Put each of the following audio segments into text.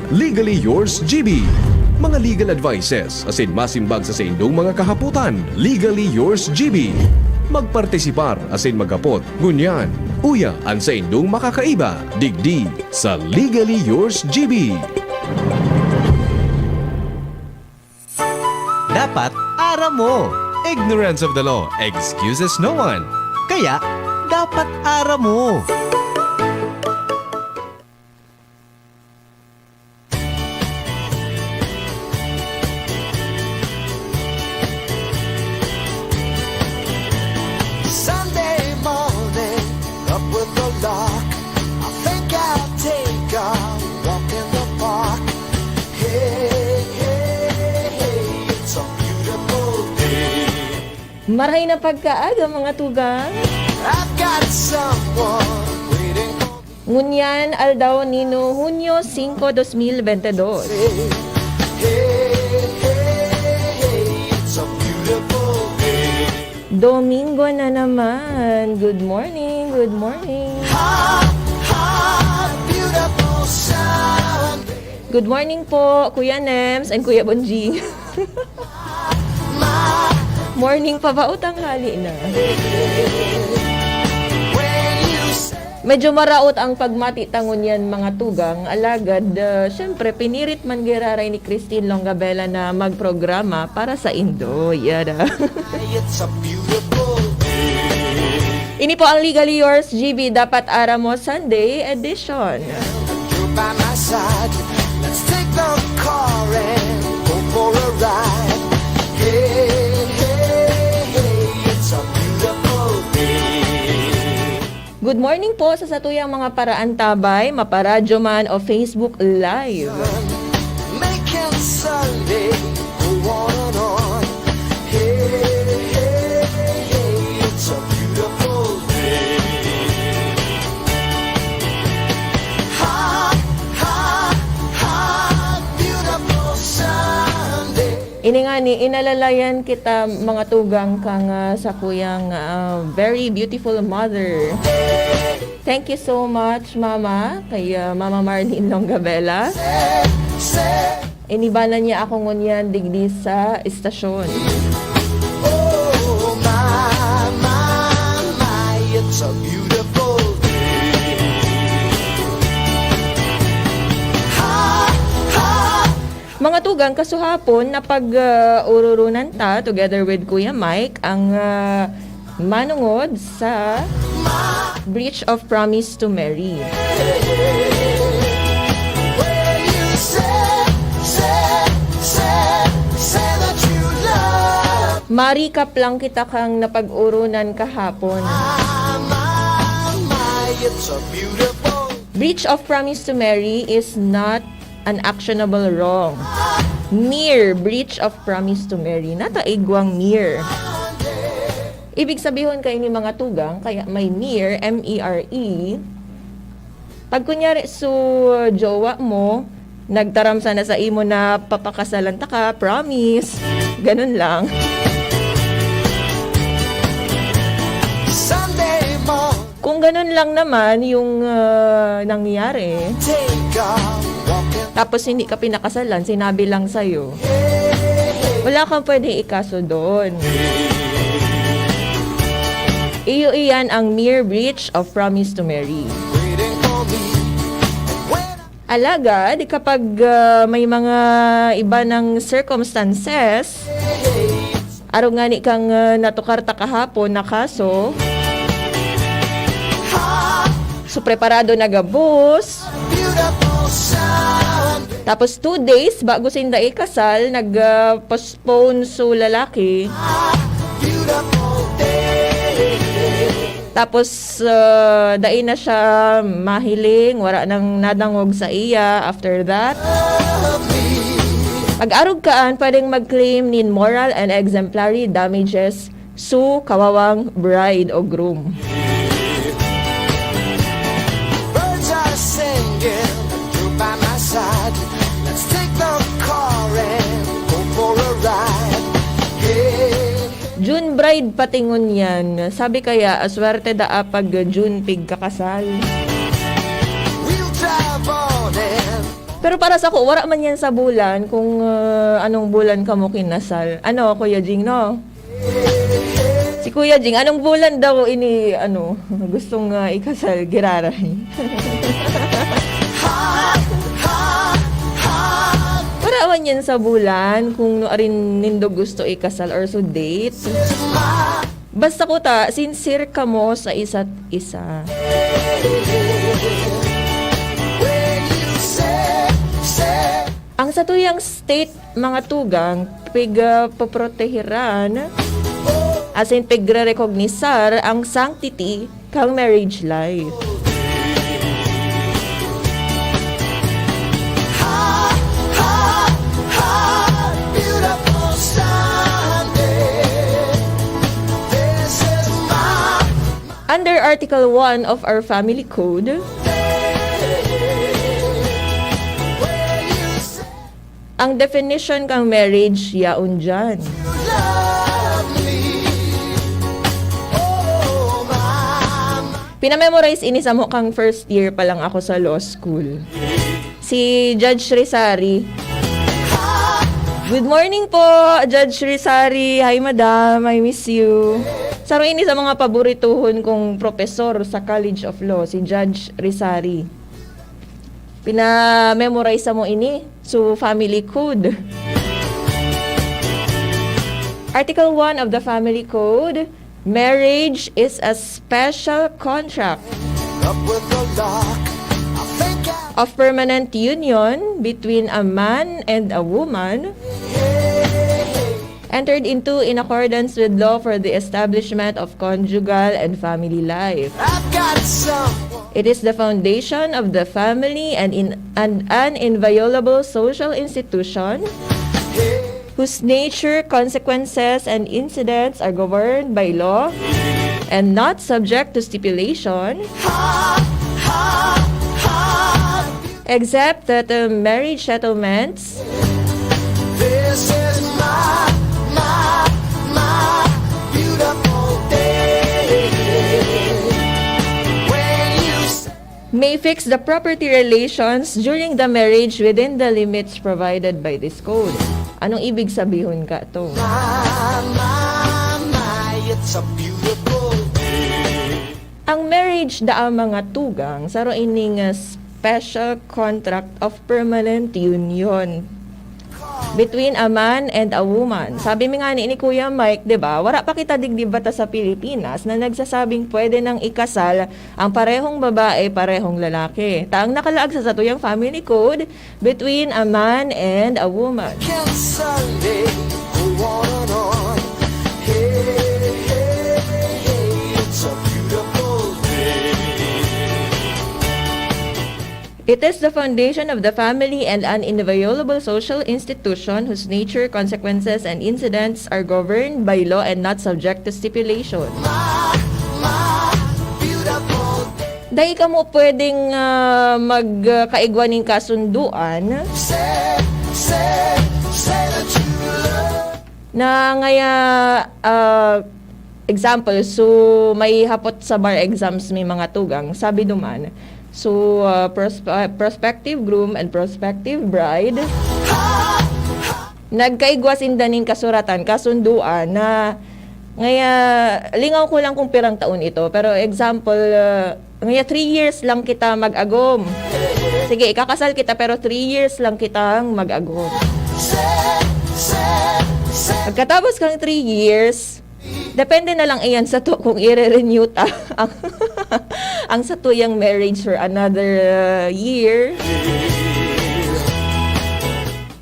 Legally Yours GB. Mga legal advices asin masimbag sa indong mga kahaputan. Legally Yours GB. Magpartisipar asin magapot. Ngunyan, uya ang sa indong makakaiba. Digdi sa Legally Yours GB. Dapat aram mo. Ignorance of the law excuses no one. Kaya, dapat aram mo. Sunday morning, up with the lark. I think I'll take a walk in the park. Hey, hey, hey, it's a beautiful day. Maray na pagkaaga mga tugang. I've got someone waiting for me. Ngunyan aldaw nino Hunyo 5, 2022. Hey, hey, hey, it's a beautiful day. Domingo na naman. Good morning, good morning. Hot, hot, beautiful Sunday. Good morning po, Kuya Nems and Kuya Bonjing. My, Morning pa ba o tanghali na? when you say Medyo maraot ang pagmatitangon yan mga tugang. Alagad, syempre, pinirit man giraray ni Christine Longabella na magprograma para sa Indo. Yada. it's a beautiful day. Ini po ang Legally Yours GB Dapat Aram Mo Sunday edition. You're by my side. Let's take the car and go for a ride. Hey, hey, hey, it's a beautiful day. Good morning po sa satuyang mga paraan tabay, maparadyo man o Facebook Live. Making Sunday go on and on. Hey, hey, hey, it's a beautiful day. Hot, hot, hot, beautiful Sunday. Ini nga ni, inalalayan kita mga tugang kang sa kuyang very beautiful mother. Thank you so much, Mama, kay Mama Marlene Longabella. Say, Inibanan niya ako ngunyan digdi sa istasyon. oh, my, it's a beautiful day. Hot, hot, Mga tugang, kasuhapon na pag-ururunan ta together with Kuya Mike ang manungod sa Breach of Promise to Marry. when you say that you love Marikap lang kita kang napag-urunan kahapon. my, it's a beautiful Breach of Promise to Marry is not an actionable wrong. Mere breach of promise to marry. Nataigwang mere. Ibig sabihin kayo ni mga tugang, kaya may mere, M-E-R-E. Pag kunyari so jowa mo, nagtaram sana sa imo na papakasalan ta ka, promise. Ganun lang. Sunday morning. Kung ganun lang naman yung nangyari, Take a walk in tapos hindi ka pinakasalan, sinabi lang sa'yo, wala kang pwede ikaso doon. Iyo iyan ang mere breach of promise to marry. waiting for me. When Alagad, kapag may mga iba ng circumstances, araw nga ni kang natukarta kahapon na kaso, hot, so preparado na gabos, beautiful Sunday. tapos 2 days bago sinda ikasal, nag-postpone so lalaki, Beautiful day. tapos dai na siya mahiling, wala nang nadangog sa iya after that. Pag-arog kaan, pwedeng mag-claim nin moral and exemplary damages su kawawang bride o groom. Birds are singing, you're by my side. Let's take the car and go for a ride. Hey, June bride patingon yan. Sabi kaya, aswerte da pag June pig kakasal. we'll drive on and Pero para sa ko, wala man yan sa bulan kung anong bulan ka mo kinasal. Ano, Kuya Jing, no? Si Kuya Jing, anong bulan daw ini, gustong ikasal, giraray? Wala man yan sa bulan kung arin nindo gusto ikasal or so date. Basta ko sincere ka mo sa isa't isa. Ang sa tuyang state, mga tugang, paprotehiran, as in pagre-recognisar ang sanctity kang marriage life. Beautiful Sunday. This is my Under Article 1 of our Family Code, ang definition kang marriage, yaon dyan. love me. Oh, my. Pinamemorize ini sa kang first year pa lang ako sa law school. Si Judge Rizari. Good morning po, Judge Rizari. Hi, madam. I miss you. Saro ini sa mga paborituhon kong profesor sa College of Law, si Judge Rizari. Pina-memorize mo ini so family code. Article 1 of the Family Code, marriage is a special contract Up with the lock. I think of permanent union between a man and a woman entered into in accordance with law for the establishment of conjugal and family life. I've got someone. It is the foundation of the family and an inviolable social institution whose nature, consequences, and incidents are governed by law and not subject to stipulation, except that the marriage settlements This is my beautiful day. When you say may fix the property relations during the marriage within the limits provided by this code. Anong ibig sabihin ka to? it's a beautiful day. Ang marriage da mga tugang saro ining special contract of permanent union between a man and a woman. Sabi mi nga ni Kuya Mike, 'di ba? Wala pa kita digdibata sa Pilipinas na nagsasabing pwede nang ikasal ang parehong babae, parehong lalaki. Taang nakalaag sa satuyang family code between a man and a woman. Can Sunday go on and on? Hey, it's a beautiful day. It is the foundation of the family and an inviolable social institution whose nature, consequences, and incidents are governed by law and not subject to stipulation. Beautiful day. Dahil ka mo pwedeng magkaigwa ng kasunduan Say that you love. na ngaya example, so may hapot sa bar exams may mga tugang, sabi duman, so prospective groom and prospective bride nagkaigwas indaning kasuratan, kasunduan na ngaya, lingaw ko lang kung pirang taon ito, pero example, ngaya 3 years lang kita mag-agom. Sige, ikakasal kita pero 3 years lang kitang mag-agom. Pagkatapos kang 3 years, depende na lang iyan sa to kung i-renew ta ang satuyang marriage for another year.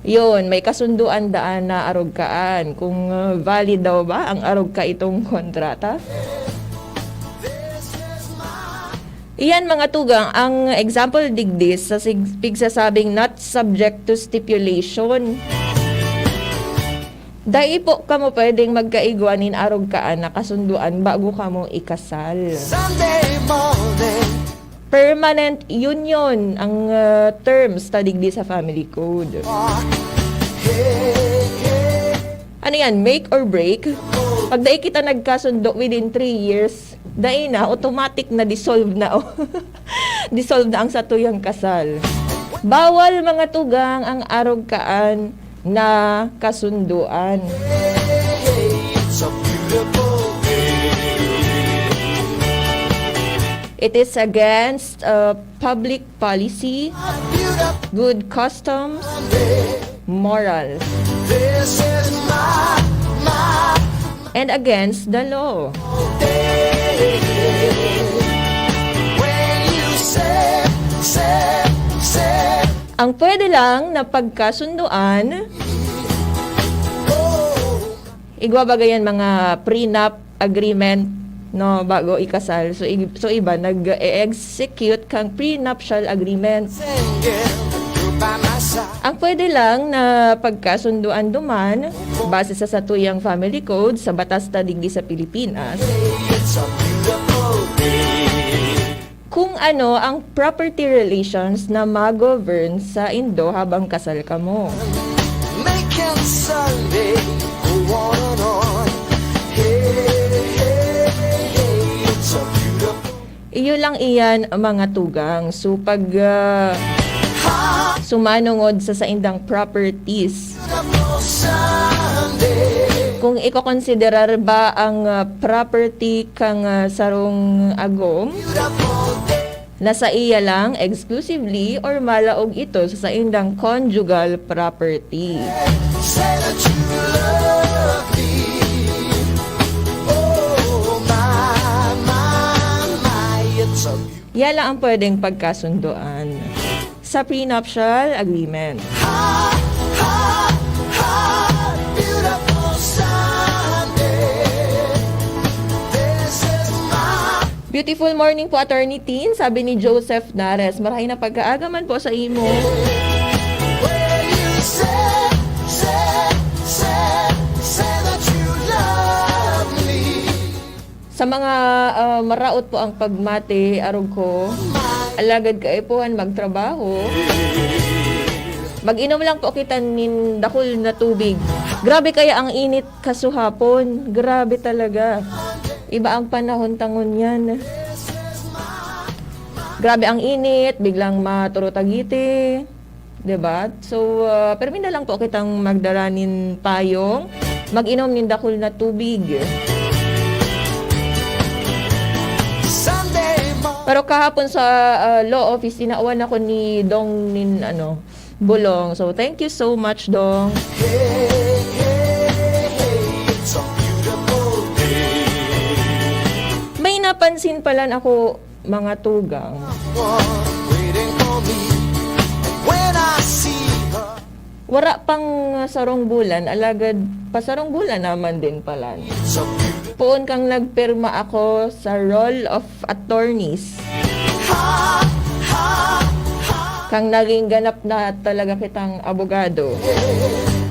Yun, may kasunduan daan na arugkaan kung valid daw ba ang arugka itong kontrata. Iyan mga tugang, ang example digdis sa pigsasabing not subject to stipulation. Dahil po ka mo pwedeng magkaigwanin arugkaan na kasunduan bago ka mo ikasal. Sunday morning. Permanent union ang terms ta digdi sa family code. Ano yan, make or break? Pag dahil kita nagkasundo within 3 years, dahil na, automatic na dissolve na. Dissolve na ang satuyang kasal. Bawal mga tugang ang arog kaan na kasunduan. It's a beautiful It is against public policy, beautiful good customs, moral, This is my and against the law. day. When you say Ang pwede lang na pagkasunduan, igwabagayan mga prenup agreement no bago ikasal. So iba nag-execute kang prenuptial agreement. single, you're by my side. Ang pwede lang na pagkasunduan duman base sa satuyang family code sa batas ta digdi sa Pilipinas. It's a beautiful day. Kung ano ang property relations na mag-govern sa Indo habang kasal ka mo. Making Sunday go on and on. Hey, it's a beautiful Iyo lang iyan mga tugang. So pag sumanungod sa saindang properties, Sunday. kung iko-considerar ba ang property kang sarong agom, Beautiful day. nasa iya lang exclusively or malaog ito sa saindang conjugal property. Say that you love me. Oh, my, it's a Yan lang ang pwedeng pagkasunduan sa prenuptial agreement. beautiful Sunday. This is my Beautiful morning po, Attorney Tin, sabi ni Joseph Nares. Marahay na pagkaagaman po sa imo. when you say that you love me. Sa mga maraot po ang pagmate, arog ko, alagad kaipuhan magtrabaho. Mag-inom lang po kita nin dakol na tubig. Grabe kaya ang init kasuhapon. Grabe talaga. Iba ang panahon tangon yan. Grabe ang init, biglang maturotagiti. 'Di ba? So, permi na lang po kitang magdaranin payong. Mag-inom nin dakol na tubig. Sunday morning. Pero kahapon sa law office, tinauan ako ni Dong nin Bulong. So, thank you so much, Dong. Hey, it's a beautiful day. May napansin pala ako, mga tugang. One waiting for me. When I see her, Wara pang sarong bulan, alagad pasarong bulan naman din pala. it's a beautiful Poon kang nagpirma ako sa roll of attorneys. Kang naging ganap na talaga kitang abogado.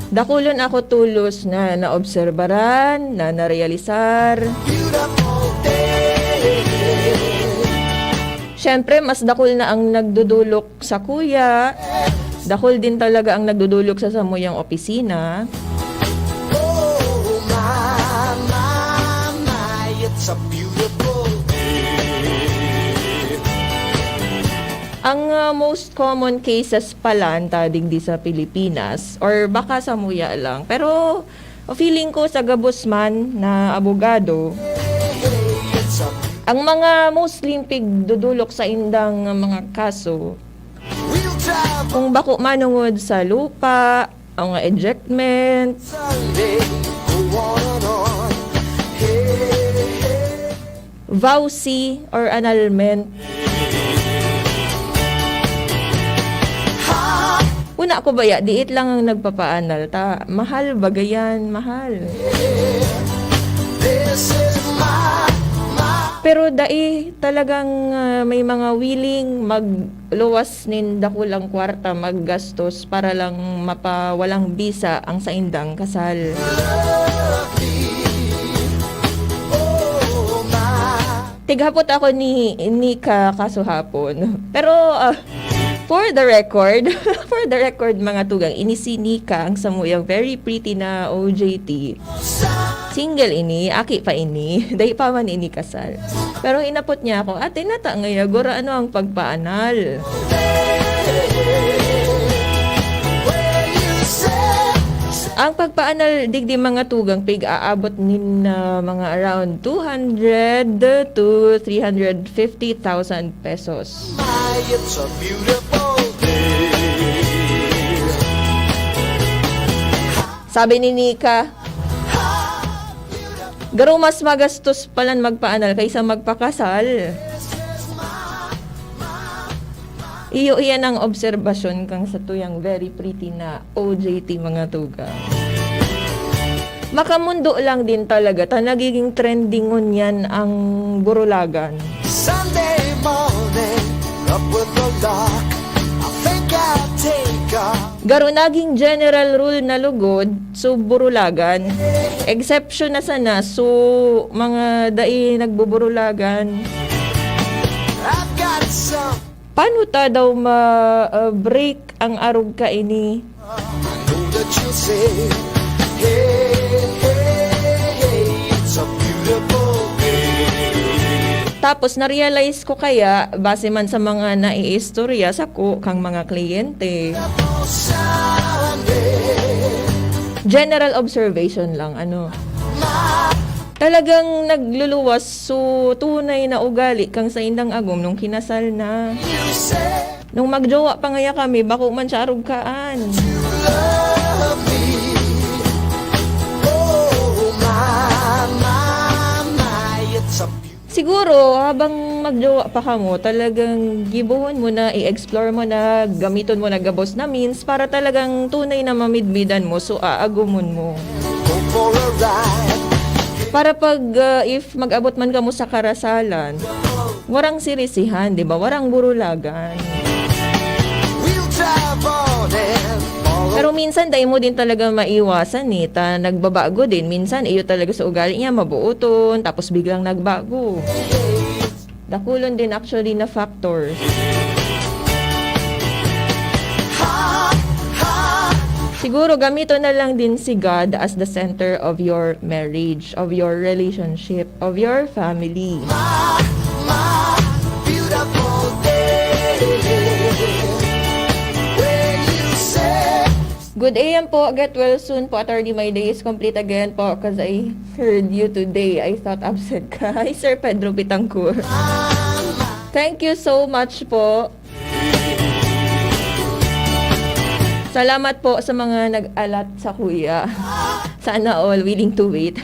Dakulon ako tulos na naobserbaran, na narealisar. beautiful day. Siyempre, mas dakol na ang nagdudulok sa kuya. Dakol din talaga ang nagdudulok sa samuyang opisina. Oh, my, it's a beautiful day. Ang most common cases pala digdi sa Pilipinas or baka sa muya lang. Pero feeling ko sa gabos man na abogado, It's a ang mga most limpig dudulok sa indang mga kaso, we'll drive kung bako manungod sa lupa, ang mga ejectment, Sunday, go on and on. Hey, vowsy or annulment. Una ko baya, diit lang ang nagpapaanal ta. Mahal bagayan, mahal. this is my Pero dai talagang may mga willing magluwas nin dakulang kwarta maggastos para lang mapawalang bisa ang saindang kasal. oh, my. Tighapot ako ni Nika kasuhapon. Pero for the record, for the record mga tugang, ini si Nika ang samuyang very pretty na OJT. Single ini, aki pa ini, dahi pa man ini kasal. Pero inapot niya ako, ate nata ngaya, gora ano ang pagpaanal? Ang pagpaanal digdi mga tugang pig aabot nin na mga around 200 to 350,000 pesos. My, it's a beautiful day. Sabi ni Nika, garo mas magastos palan magpaanal kaysa magpakasal. Iyo iyan ang obserbasyon kang sa tuyang very pretty na OJT mga tuga. Makamundo lang din talaga ta nagiging trendingon yan ang burulagan. Sunday morning, up with the lark. I think I'll take off. Garo naging general rule na lugod so burulagan. Exception na sana so mga dai nagbuburulagan. I've got some. Paano ta daw ma-break ang arog ka ini? I know that you'll say, hey, hey, hey, it's a beautiful day. Tapos na-realize ko kaya base man sa mga naiistorya sa ko kang mga kliyente. Sunday, General observation lang Talagang nagluluwas so tunay na ugali kang sa indang agom nung kinasal na. you say Nung magjowa pa ngaya kami, bako man siya arog kaan. you love me. Oh, my, it's a beautiful. Siguro, habang magjowa pa ka mo, talagang gibuhon mo na, i-explore mo na, gamiton mo na gabos na means para talagang tunay na mamidmidan mo, so aagumon mo. Go for a ride. Para pag, if mag-abot man ka mo sa karasalan, warang sirisihan, di ba? Warang burulagan. We'll drive on and follow. Pero minsan, dahil mo din talaga maiwasan ta nagbabago din. Minsan, iyo talaga sa ugali niya, mabuoton, tapos biglang nagbago. Dakulon din actually na factors. Siguro gamito na lang din si God as the center of your marriage, of your relationship, of your family. My beautiful day. When you say Good AM po, get well soon po. Attorney, my day is complete again po because I heard you today. I thought absent ka. Hi, Sir Pedro Bitangkur. Thank you so much po. Salamat po sa mga nag-alat sa kuya. Sana all willing to wait.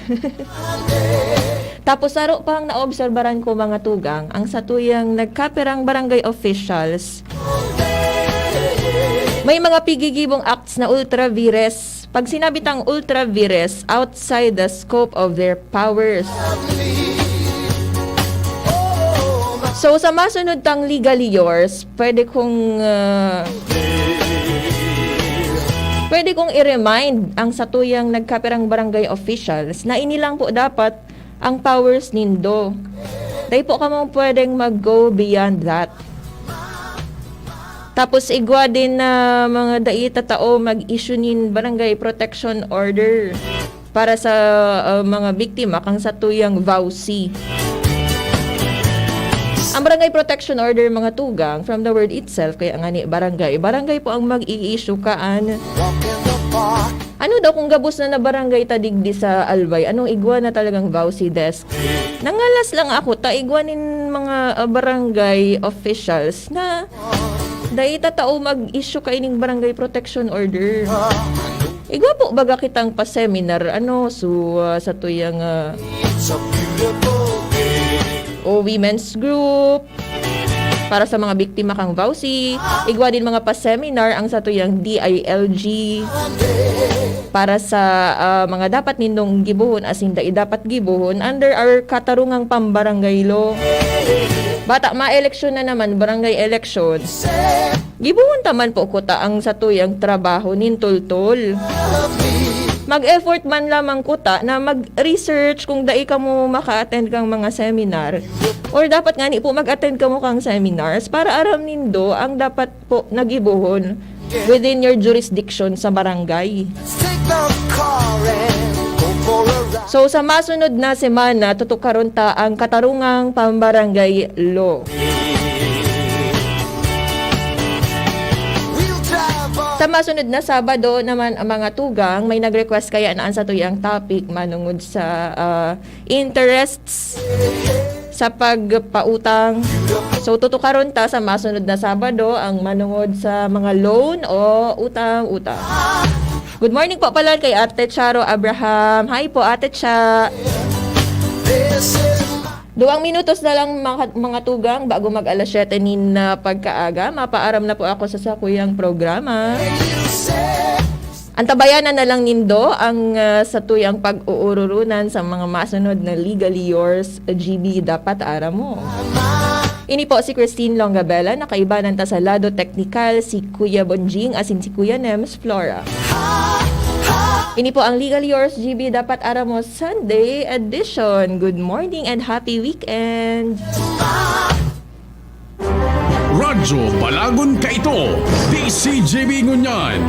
Tapos saro pang naobserbaran ko mga tugang, ang satuyang nagkaperang barangay officials. May mga pigigibong acts na ultra vires. Pag sinabi tang ultra vires, outside the scope of their powers. So sa masunod tang legally yours, pwede kong i-remind ang satuyang nagkaperang barangay officials na inilang po dapat ang powers nindo. Dahil po kamo pwedeng mag-go beyond that. Tapos igwa din na mga daita tao mag-issue nin barangay protection order para sa mga biktima kang satuyang VAUSI. Ang barangay protection order mga tugang from the word itself kaya nga ni barangay po ang mag-i-issue kaan. walk in the park. Ano daw kung gabos na barangay tadigdi sa Albay? Anong igwa na talagang VAUSI desk? Nangalas lang ako, taigwanin mga barangay officials na dahil tao mag-issue kaining barangay protection order. Igwa po baga kitang pa-seminar, sa tuyang It's a beautiful day. o women's group, para sa mga biktima kang VAUSI. Igwa din mga pa-seminar ang sa tuyang DILG. Para sa mga dapat nindong gibuhon as in dapat gibuhon under our katarungang pambarangay law. Bata ma-eleksyon na naman, barangay election. Gibuhon taman po kuta ang sa tuyang trabaho nintultol. Mag-effort man lamang kuta na mag-research kung dai ka mo maka-attend kang mga seminar. Or dapat nga ni po mag-attend ka mo kang seminars para aram nindo ang dapat po nagibuhon within your jurisdiction sa barangay. Take the car and go for a ride. So sa masunod na semana, tutukaron ta ang katarungang pambarangay law. We'll drive on Sa masunod na Sabado naman ang mga tugang, may nag-request kaya naan sa tuyang topic manungod sa interests sa pagpautang. So tutukaron ta sa masunod na Sabado ang manungod sa mga loan o utang-utang. Good morning po pala kay Ate Charo Abraham. Hi po Ate Cha. This is 2 minutos na lang mga tugang bago mag alas 7 nin na pagkaaga. Mapaaram na po ako sa sakuyang programa. Antabayanan na lang nindo ang sa tuyang pag-uururunan sa mga masunod na Legally Yours GB dapat aram mo. Ini po si Christine Longabella, nakaibanan ta sa lado teknikal si Kuya Bonjing asin si Kuya Nems Flora. Ini po ang Legal Yours GB dapat aram mo Sunday edition. Good morning and happy weekend. Radyo Balagon Kaito, DCJB Ngunyan.